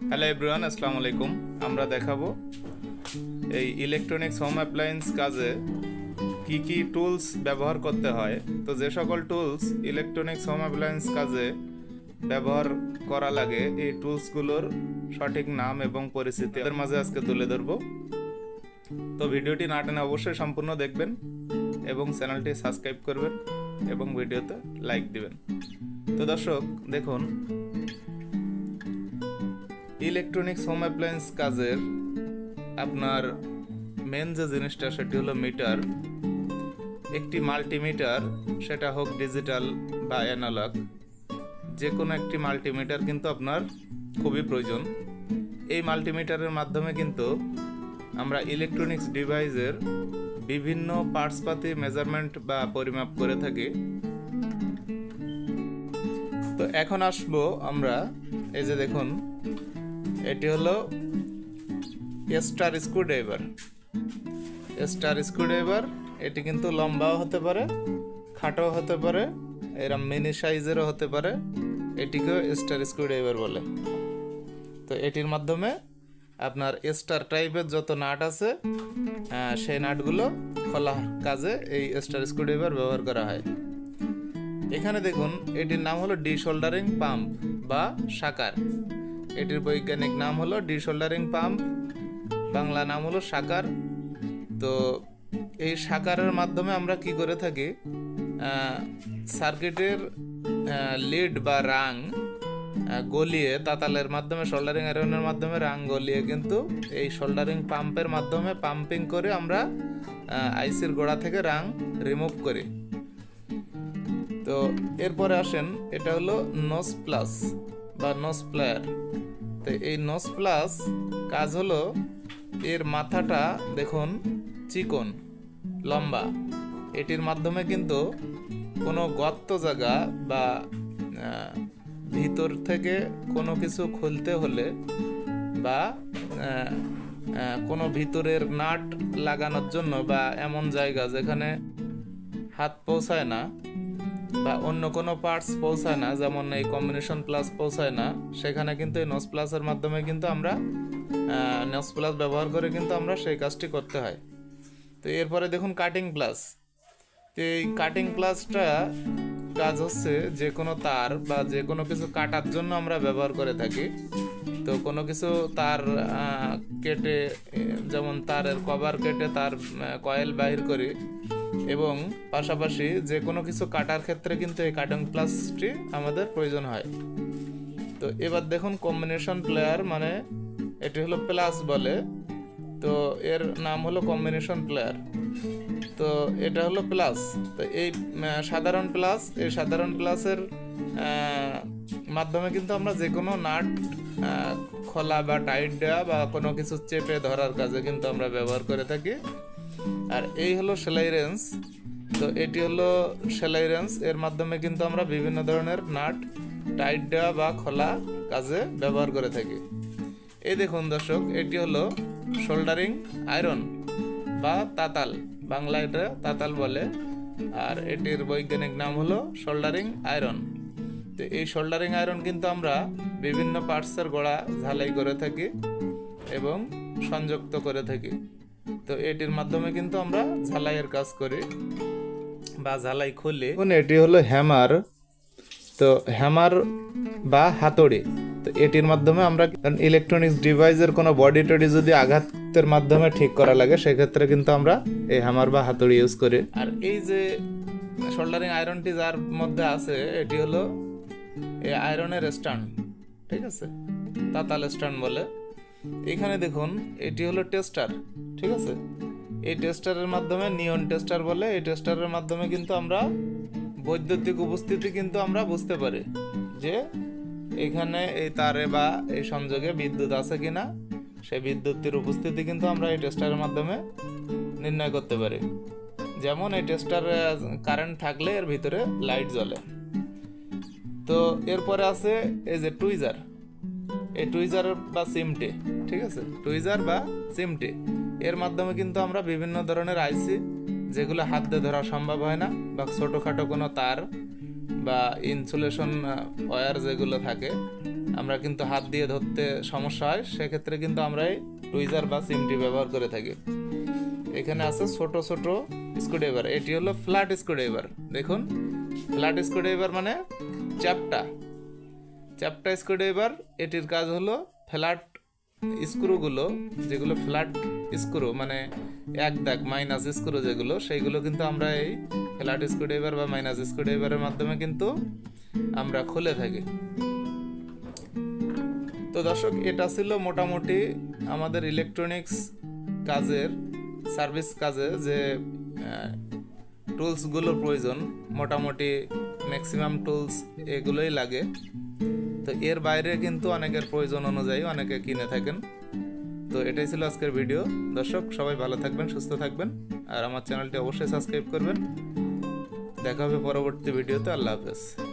Hello everyone, আসসালামু আলাইকুম। আমরা দেখাবো এই ইলেকট্রনিক্স হোম অ্যাপ্লায়েন্স কাজে কি কি টুলস ব্যবহার করতে হয়। তো যে সকল টুলস ইলেকট্রনিক্স হোম অ্যাপ্লায়েন্স কাজে ব্যবহার করা লাগে, এই টুলসগুলোর সঠিক নাম এবং পরিচিতি এর মাঝে আজকে তুলে ধরবো। তো ভিডিওটি না টেনে অবশ্যই সম্পূর্ণ দেখবেন এবং চ্যানেলটি সাবস্ক্রাইব করবেন এবং ভিডিওতে লাইক দিবেন। তো দর্শক দেখুন, ইলেকট্রনিক্স হোম অ্যাপ্লায়েন্স কাজের আপনার মেন যে জিনিসটা সেটি হলো মিটার। একটি মাল্টিমিটার, সেটা হোক ডিজিটাল বা অ্যানালগ, যে কোনো একটি মাল্টিমিটার কিন্তু আপনার খুবই প্রয়োজন। এই মাল্টিমিটারের মাধ্যমে কিন্তু আমরা ইলেকট্রনিক্স ডিভাইসের বিভিন্ন পার্টসপাতি মেজারমেন্ট বা পরিমাপ করে থাকি। তো এখন আসবো আমরা, এই যে দেখুন, এটি হলো স্টার স্ক্রুড্রাইভার। স্টার স্ক্রুড্রাইভার এটি কিন্তু লম্বাও হতে পারে, খাটোও হতে পারে, এরম মিনি সাইজেরও হতে পারে। এটিকেও স্টার স্ক্রুড্রাইভার বলে। তো এটির মাধ্যমে আপনার স্টার টাইপের যত নাট আছে সেই নাটগুলো খোলা কাজে এই স্টার স্ক্রুড্রাইভার ব্যবহার করা হয়। এখানে দেখুন, এটির নাম হলো ডিশোল্ডারিং পাম্প বা সাকার। এটির বৈজ্ঞানিক নাম হলো ডিশোল্ডারিং পাম্প, বাংলা নাম হলো সাকার। তো এই সাকারের মাধ্যমে আমরা কি করে থাকি, সার্কিটের লিড বা রাং গলিয়ে তাতালের মাধ্যমে, সোল্ডারিং আয়রনের মাধ্যমে রাং গলিয়ে কিন্তু এই সোল্ডারিং পাম্পের মাধ্যমে পাম্পিং করে আমরা আইসির গোড়া থেকে রাং রিমুভ করি। তো এরপরে আসেন, এটা হলো নোজ প্লাস বা নোজ প্লায়ার। তো এই নোজ প্লাস কাজ হলো, এর মাথাটা দেখুন চিকন লম্বা। এটির মাধ্যমে কিন্তু কোনো গর্ত জায়গা বা ভিতর থেকে কোনো কিছু খুলতে হলে বা কোনো ভিতরের নাট লাগানোর জন্য বা এমন জায়গা যেখানে হাত পৌঁছায় না বা অন্য কোনো পার্টস পৌঁছায় না, যেমন এই কম্বিনেশন প্লাস পৌঁছায় না, সেখানে কিন্তু এই নোজ প্লাসের মাধ্যমে কিন্তু আমরা নোজ প্লাস ব্যবহার করে কিন্তু আমরা সেই কাজটি করতে হয়। তো এরপরে দেখুন কাটিং প্লাস। তো এই কাটিং প্লাসটা কাজ হচ্ছে যে কোনো তার বা যে কোনো কিছু কাটার জন্য আমরা ব্যবহার করে থাকি। তো কোনো কিছু তার কেটে, যেমন তারের কভার কেটে তার কয়েল বাহির করি, এবং পাশাপাশি যে কোনো কিছু কাটার ক্ষেত্রে কিন্তু এই কাটিং প্লাসটি আমাদের প্রয়োজন হয়। তো এবার দেখুন কম্বিনেশন প্লেয়ার, মানে এটি হলো প্লাস বলে, তো এর নাম হলো কম্বিনেশন প্লেয়ার। তো এটা হলো প্লাস। তো এই সাধারণ প্লাস, এই সাধারণ প্লাসের মাধ্যমে কিন্তু আমরা যে কোনো নাট খোলা বা টাইট দেওয়া বা কোনো কিছু চেপে ধরার কাজে কিন্তু আমরা ব্যবহার করে থাকি। আর এই হলো সেলাই রেঞ্জ। তো এটি হলো সেলাই রেঞ্জ, এর মাধ্যমে কিন্তু আমরা বিভিন্ন ধরনের নাট টাইট দেওয়া বা খোলা কাজে ব্যবহার করে থাকি। এই দেখুন দর্শক, এটি হলো সোল্ডারিং আয়রন বা তাতাল, বাংলায় এটা তাতাল বলে, আর এটির বৈজ্ঞানিক নাম হলো সোল্ডারিং আয়রন। তো এই সোল্ডারিং আয়রন কিন্তু আমরা বিভিন্ন পার্টসের গোড়া ঝালাই করে থাকি এবং সংযুক্ত করে থাকি। তো এটির মাধ্যমে কিন্তু আমরা ঝালাইয়ের কাজ করি বা ঝালাই খুলি। এটি হলো হ্যামার। তো হ্যামার বা হাতুড়ি, তো এটির মাধ্যমে আমরা ইলেকট্রনিক্স ডিভাইসের কোনো বডি টডি যদি আঘাতের মাধ্যমে ঠিক করা লাগে, সেক্ষেত্রে কিন্তু আমরা এই হ্যামার বা হাতুড়ি ইউজ করি। আর এই যে সোল্ডারিং আয়রনটি যার মধ্যে আছে, এটি হলো এই আয়রনের স্ট্যান্ড, ঠিক আছে, তাতাল স্ট্যান্ড বলে। এখানে দেখুন, এটি হলো টেস্টার, ঠিক আছে। এই টেস্টারের মাধ্যমে, নিয়ন টেস্টার বলে, এই টেস্টারের মাধ্যমে কিন্তু আমরা বৈদ্যুতিক উপস্থিতি কিন্তু আমরা বুঝতে পারি যে এখানে এই তারে বা এই সংযোগে বিদ্যুৎ আছে কিনা। সেই বিদ্যুতের উপস্থিতি কিন্তু আমরা এই টেস্টারের মাধ্যমে নির্ণয় করতে পারি। যেমন এই টেস্টার কারেন্ট থাকলে এর ভিতরে লাইট জ্বলে। তো এরপরে আছে এই যে টুইজার, এই টুইজার বা চিমটে, ঠিক আছে, টুইজার বা চিমটে, এর মাধ্যমে কিন্তু আমরা বিভিন্ন ধরনের আইসি, যেগুলো হাত দিয়ে ধরা সম্ভব হয় না, বা ছোটোখাটো কোনো তার বা ইনসুলেশন ওয়্যার যেগুলো থাকে, আমরা কিন্তু হাত দিয়ে ধরতে সমস্যা হয়, সেক্ষেত্রে কিন্তু আমরা এই টুইজার বা চিমটি ব্যবহার করে থাকি। এখানে আছে ছোট ছোট স্ক্রুড্রাইভার, এটি হলো ফ্ল্যাট স্ক্রুড্রাইভার। দেখুন, ফ্ল্যাট স্ক্রুড্রাইভার মানে চ্যাপ্টা স্ক্রুড্রাইভার। এটির কাজ হলো ফ্ল্যাট স্ক্রুগুলো, যেগুলো ফ্ল্যাট স্ক্রু মানে এক দাগ মাইনাস স্ক্রু যেগুলো, সেইগুলো কিন্তু আমরা এই ফ্ল্যাট স্ক্রুড্রাইভার বা মাইনাস স্ক্রুড্রাইভারের মাধ্যমে কিন্তু আমরা খুলে থাকি। তো দর্শক, এটা ছিল মোটামুটি আমাদের ইলেকট্রনিক্স কাজের সার্ভিস কাজে যে টুলসগুলোর প্রয়োজন। মোটামুটি ম্যাক্সিমাম টুলস এগুলোই লাগে। তো এর বাইরে কিন্তু অনেকের প্রয়োজন অনুযায়ী অনেকে কিনে থাকেন। তো এটাই ছিল আজকের ভিডিও। দর্শক, সবাই ভালো থাকবেন, সুস্থ থাকবেন, আর আমার চ্যানেলটি অবশ্যই সাবস্ক্রাইব করবেন। দেখা হবে পরবর্তী ভিডিওতে। আল্লাহ হাফেজ।